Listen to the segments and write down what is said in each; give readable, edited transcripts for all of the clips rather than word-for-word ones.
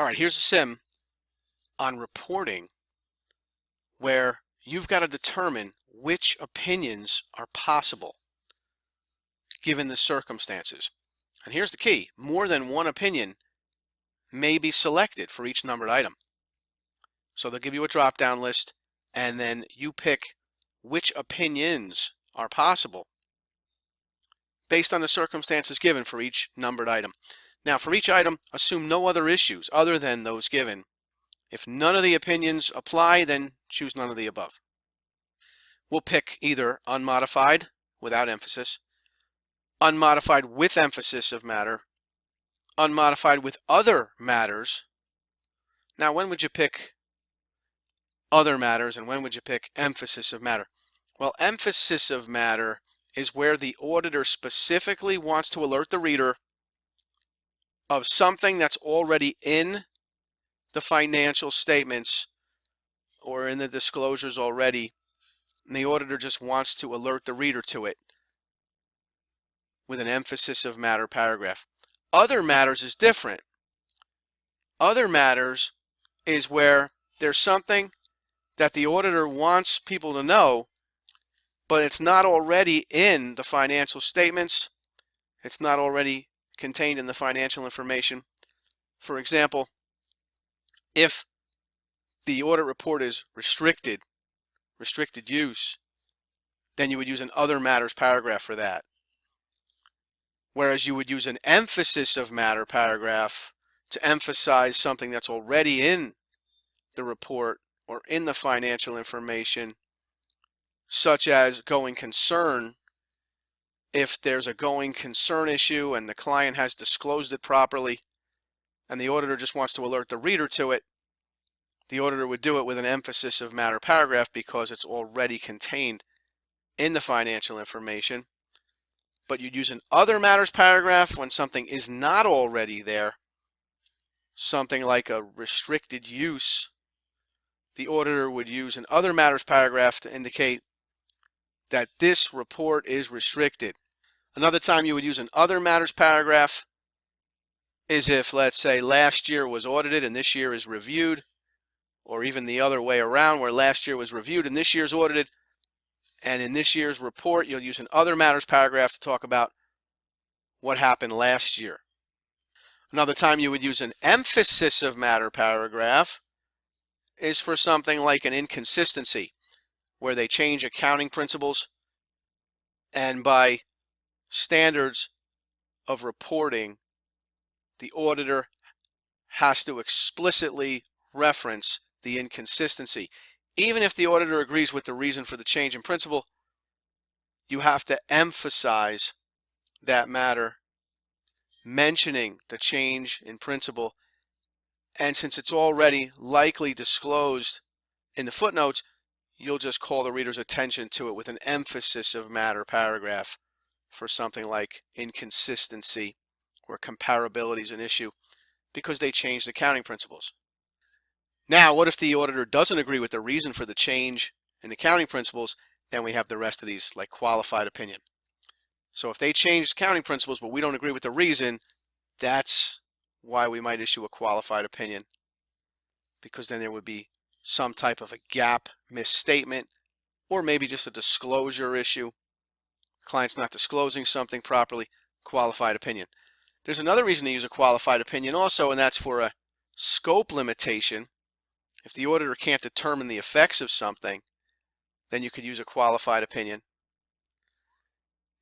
All right, here's a sim on reporting where you've got to determine which opinions are possible given the circumstances. And here's the key: more than one opinion may be selected for each numbered item. So they'll give you a drop-down list, and then you pick which opinions are possible based on the circumstances given for each numbered item. Now, for each item, assume no other issues other than those given. If none of the opinions apply, then choose none of the above. We'll pick either unmodified without emphasis, unmodified with emphasis of matter, unmodified with other matters. Now, when would you pick other matters and when would you pick emphasis of matter? Well, emphasis of matter is where the auditor specifically wants to alert the reader of something that's already in the financial statements or in the disclosures already, and the auditor just wants to alert the reader to it with an emphasis of matter paragraph. Other matters is different. Other matters is where there's something that the auditor wants people to know, but it's not already in the financial statements. It's not already contained in the financial information. For example, if the audit report is restricted use, then you would use an other matters paragraph for that. Whereas you would use an emphasis of matter paragraph to emphasize something that's already in the report or in the financial information, such as going concern. If there's a going concern issue and the client has disclosed it properly and the auditor just wants to alert the reader to it, the auditor would do it with an emphasis of matter paragraph because it's already contained in the financial information. But you'd use an other matters paragraph when something is not already there, something like a restricted use. The auditor would use an other matters paragraph to indicate that this report is restricted. Another time you would use an other matters paragraph is if, let's say, last year was audited and this year is reviewed, or even the other way around where last year was reviewed and this year's audited, and in this year's report you'll use an other matters paragraph to talk about what happened last year. Another time you would use an emphasis of matter paragraph is for something like an inconsistency, where they change accounting principles, and by standards of reporting, the auditor has to explicitly reference the inconsistency. Even if the auditor agrees with the reason for the change in principle, you have to emphasize that matter, mentioning the change in principle. And since it's already likely disclosed in the footnotes, you'll just call the reader's attention to it with an emphasis of matter paragraph for something like inconsistency or comparability is an issue because they changed accounting principles. Now, what if the auditor doesn't agree with the reason for the change in accounting principles? Then we have the rest of these, like qualified opinion. So if they changed accounting principles but we don't agree with the reason, that's why we might issue a qualified opinion, because then there would be some type of a gap misstatement or maybe just a disclosure issue. Client's not disclosing something properly, qualified opinion. There's another reason to use a qualified opinion also, and that's for a scope limitation. If the auditor can't determine the effects of something, then you could use a qualified opinion.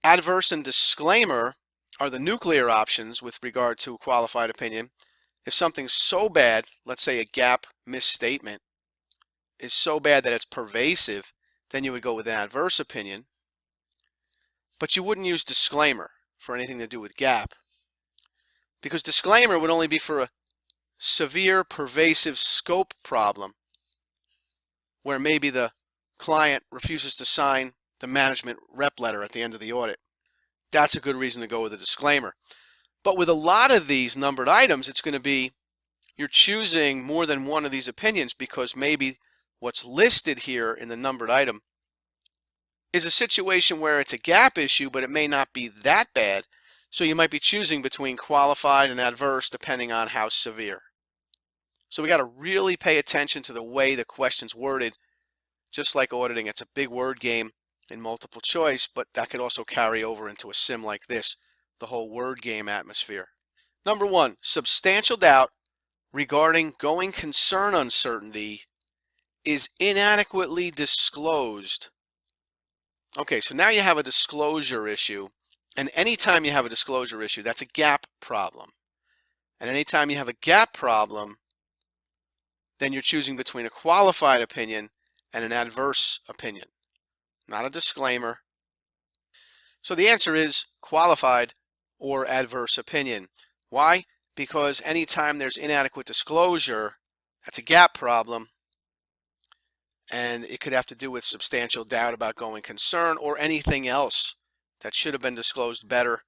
Adverse and disclaimer are the nuclear options with regard to a qualified opinion. If something's so bad, let's say a gap misstatement is so bad that it's pervasive, then you would go with an adverse opinion. But you wouldn't use disclaimer for anything to do with gap, because disclaimer would only be for a severe pervasive scope problem where maybe the client refuses to sign the management rep letter at the end of the audit. That's a good reason to go with a disclaimer. But with a lot of these numbered items, it's going to be you're choosing more than one of these opinions because maybe what's listed here in the numbered item is a situation where it's a gap issue, but it may not be that bad. So you might be choosing between qualified and adverse depending on how severe. So we got to really pay attention to the way the question's worded. Just like auditing, it's a big word game in multiple choice, but that could also carry over into a sim like this, the whole word game atmosphere. Number 1, substantial doubt regarding going concern uncertainty is inadequately disclosed. Okay, so now you have a disclosure issue, and anytime you have a disclosure issue, that's a gap problem. And anytime you have a gap problem, then you're choosing between a qualified opinion and an adverse opinion, not a disclaimer. So the answer is qualified or adverse opinion. Why? Because anytime there's inadequate disclosure, that's a gap problem, and it could have to do with substantial doubt about going concern or anything else that should have been disclosed better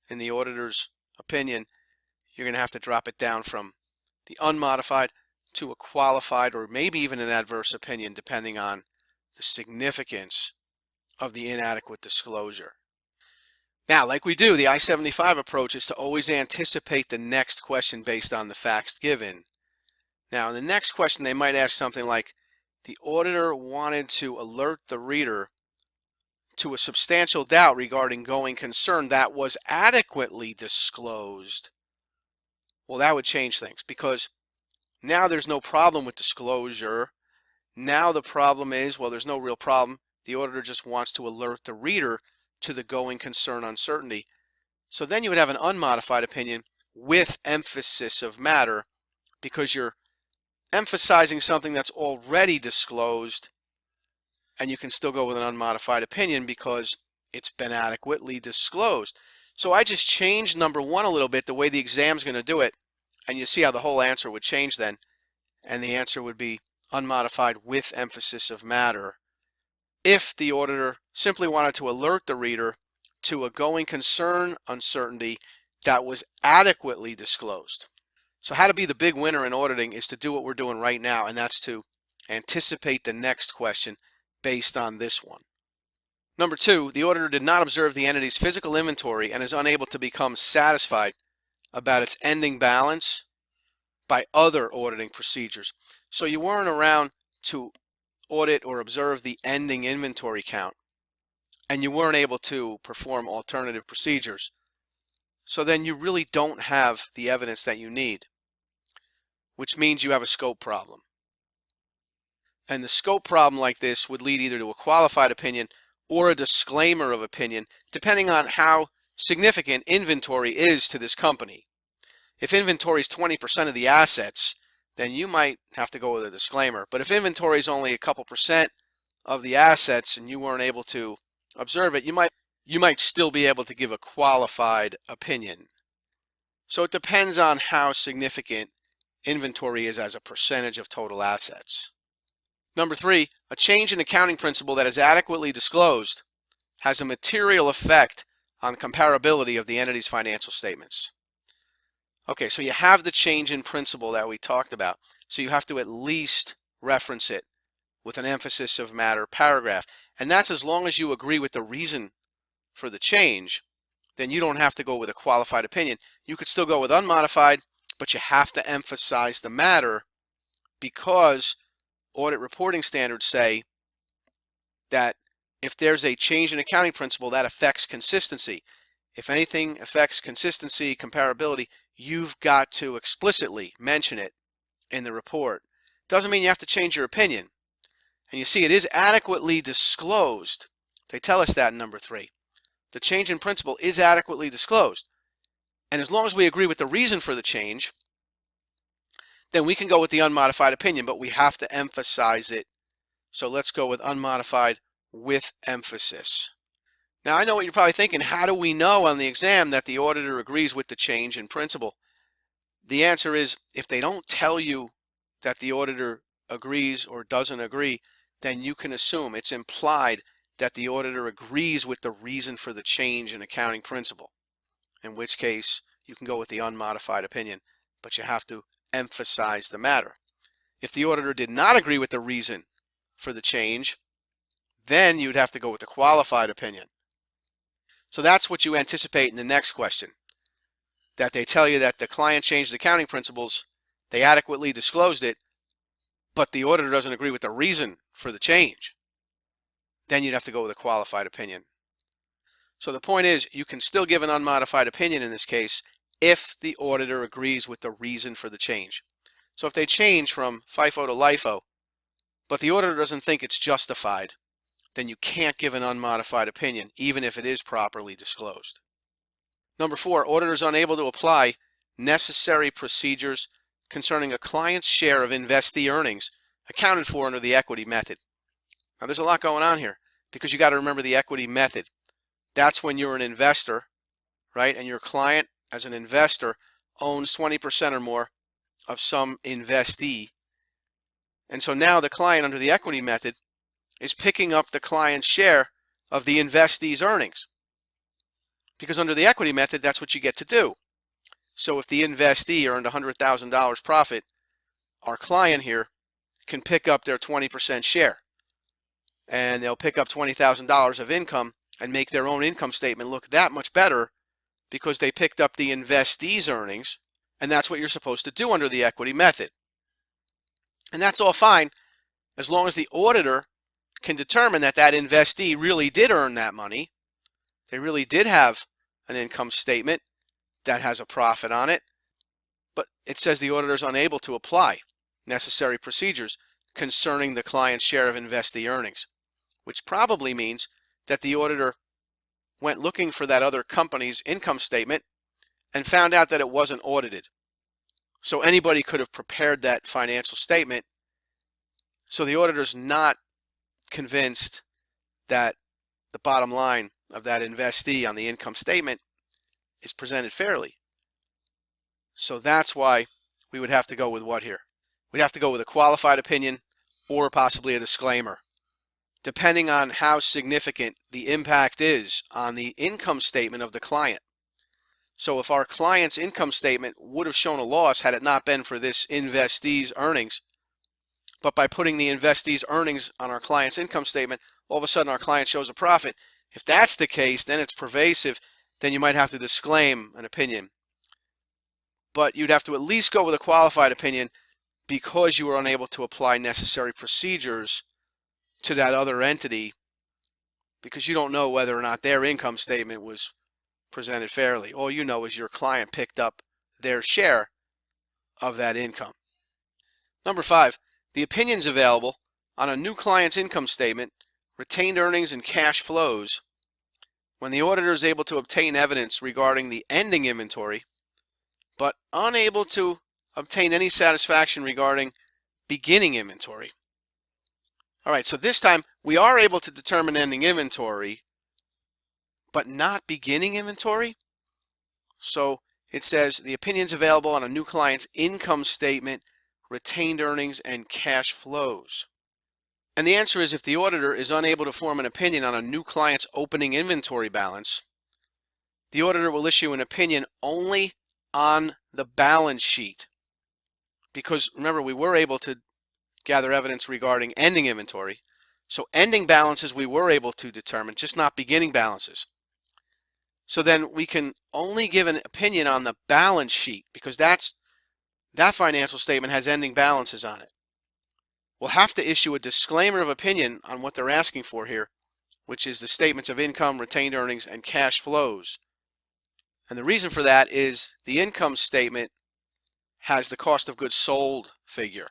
in the auditor's opinion. You're going to have to drop it down from the unmodified to a qualified or maybe even an adverse opinion, depending on the significance of the inadequate disclosure. Now, like we do, the I-75 approach is to always anticipate the next question based on the facts given. Now, in the next question, they might ask something like, the auditor wanted to alert the reader to a substantial doubt regarding going concern that was adequately disclosed. Well, that would change things, because now there's no problem with disclosure. Now the problem is, well, there's no real problem. The auditor just wants to alert the reader to the going concern uncertainty. So then you would have an unmodified opinion with emphasis of matter, because you're emphasizing something that's already disclosed, and you can still go with an unmodified opinion because it's been adequately disclosed. So I just changed number 1 a little bit, the way the exam's going to do it, and you see how the whole answer would change then, and the answer would be unmodified with emphasis of matter if the auditor simply wanted to alert the reader to a going concern uncertainty that was adequately disclosed. So how to be the big winner in auditing is to do what we're doing right now, and that's to anticipate the next question based on this one. Number 2, the auditor did not observe the entity's physical inventory and is unable to become satisfied about its ending balance by other auditing procedures. So you weren't around to audit or observe the ending inventory count, and you weren't able to perform alternative procedures. So then you really don't have the evidence that you need, which means you have a scope problem. And the scope problem like this would lead either to a qualified opinion or a disclaimer of opinion, depending on how significant inventory is to this company. If inventory is 20% of the assets, then you might have to go with a disclaimer. But if inventory is only a couple percent of the assets and you weren't able to observe it, you might still be able to give a qualified opinion. So it depends on how significant inventory is as a percentage of total assets. Number 3, a change in accounting principle that is adequately disclosed has a material effect on comparability of the entity's financial statements. Okay, so you have the change in principle that we talked about, so you have to at least reference it with an emphasis of matter paragraph. And that's as long as you agree with the reason for the change, then you don't have to go with a qualified opinion. You could still go with unmodified, but you have to emphasize the matter, because audit reporting standards say that if there's a change in accounting principle, that affects consistency. If anything affects consistency, comparability, you've got to explicitly mention it in the report. Doesn't mean you have to change your opinion. And you see, it is adequately disclosed. They tell us that in number 3. The change in principle is adequately disclosed. And as long as we agree with the reason for the change, then we can go with the unmodified opinion, but we have to emphasize it. So let's go with unmodified with emphasis. Now, I know what you're probably thinking. How do we know on the exam that the auditor agrees with the change in principle? The answer is, if they don't tell you that the auditor agrees or doesn't agree, then you can assume it's implied that the auditor agrees with the reason for the change in accounting principle, in which case you can go with the unmodified opinion, but you have to emphasize the matter. If the auditor did not agree with the reason for the change, then you'd have to go with the qualified opinion. So that's what you anticipate in the next question, that they tell you that the client changed accounting principles they adequately disclosed it, but the auditor doesn't agree with the reason for the change, then you'd have to go with a qualified opinion. So the point is, you can still give an unmodified opinion in this case if the auditor agrees with the reason for the change. So if they change from FIFO to LIFO, but the auditor doesn't think it's justified, then you can't give an unmodified opinion, even if it is properly disclosed. Number 4, auditors unable to apply necessary procedures concerning a client's share of investee earnings accounted for under the equity method. Now there's a lot going on here because you got to remember the equity method. That's when you're an investor, right? And your client, as an investor, owns 20% or more of some investee. And so now the client under the equity method is picking up the client's share of the investee's earnings. Because under the equity method, that's what you get to do. So if the investee earned $100,000 profit, our client here can pick up their 20% share. And they'll pick up $20,000 of income and make their own income statement look that much better because they picked up the investee's earnings, and that's what you're supposed to do under the equity method. And that's all fine as long as the auditor can determine that that investee really did earn that money. They really did have an income statement that has a profit on it, but it says the auditor is unable to apply necessary procedures concerning the client's share of investee earnings, which probably means that the auditor went looking for that other company's income statement and found out that it wasn't audited. So anybody could have prepared that financial statement. So the auditor's not convinced that the bottom line of that investee on the income statement is presented fairly. So that's why we would have to go with what here? We'd have to go with a qualified opinion or possibly a disclaimer, depending on how significant the impact is on the income statement of the client. So if our client's income statement would have shown a loss had it not been for this investee's earnings, but by putting the investee's earnings on our client's income statement, all of a sudden our client shows a profit. If that's the case, then it's pervasive, then you might have to disclaim an opinion. But you'd have to at least go with a qualified opinion because you were unable to apply necessary procedures to that other entity, because you don't know whether or not their income statement was presented fairly. All you know is your client picked up their share of that income. Number 5, the opinions available on a new client's income statement, retained earnings, and cash flows when the auditor is able to obtain evidence regarding the ending inventory, but unable to obtain any satisfaction regarding beginning inventory. All right, so this time we are able to determine ending inventory, but not beginning inventory. So it says the opinions available on a new client's income statement, retained earnings, and cash flows. And the answer is if the auditor is unable to form an opinion on a new client's opening inventory balance, the auditor will issue an opinion only on the balance sheet. Because remember, we were able to gather evidence regarding ending inventory. So ending balances we were able to determine, just not beginning balances. So then we can only give an opinion on the balance sheet because that financial statement has ending balances on it. We'll have to issue a disclaimer of opinion on what they're asking for here, which is the statements of income, retained earnings, and cash flows. And the reason for that is the income statement has the cost of goods sold figure.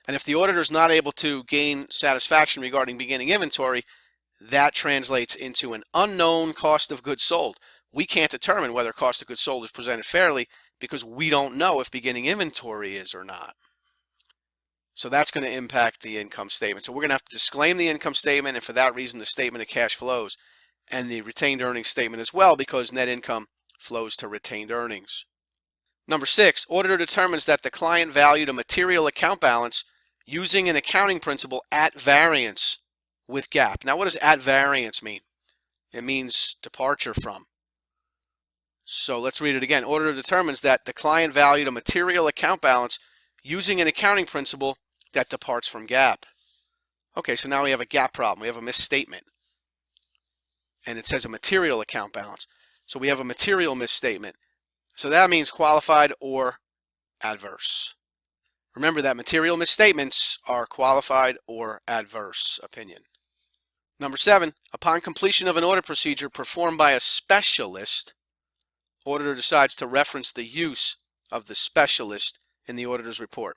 And if the auditor is not able to gain satisfaction regarding beginning inventory, that translates into an unknown cost of goods sold. We can't determine whether cost of goods sold is presented fairly because we don't know if beginning inventory is or not. So that's going to impact the income statement. So we're going to have to disclaim the income statement, and for that reason the statement of cash flows and the retained earnings statement as well, because net income flows to retained earnings. Number 6, auditor determines that the client valued a material account balance using an accounting principle at variance with GAAP. Now what does at variance mean? It means departure from. So let's read it again. Auditor determines that the client valued a material account balance using an accounting principle that departs from GAAP. Okay, so now we have a GAAP problem. We have a misstatement. And it says a material account balance. So we have a material misstatement. So that means qualified or adverse. Remember that material misstatements are qualified or adverse opinion. Number 7, upon completion of an audit procedure performed by a specialist, auditor decides to reference the use of the specialist in the auditor's report.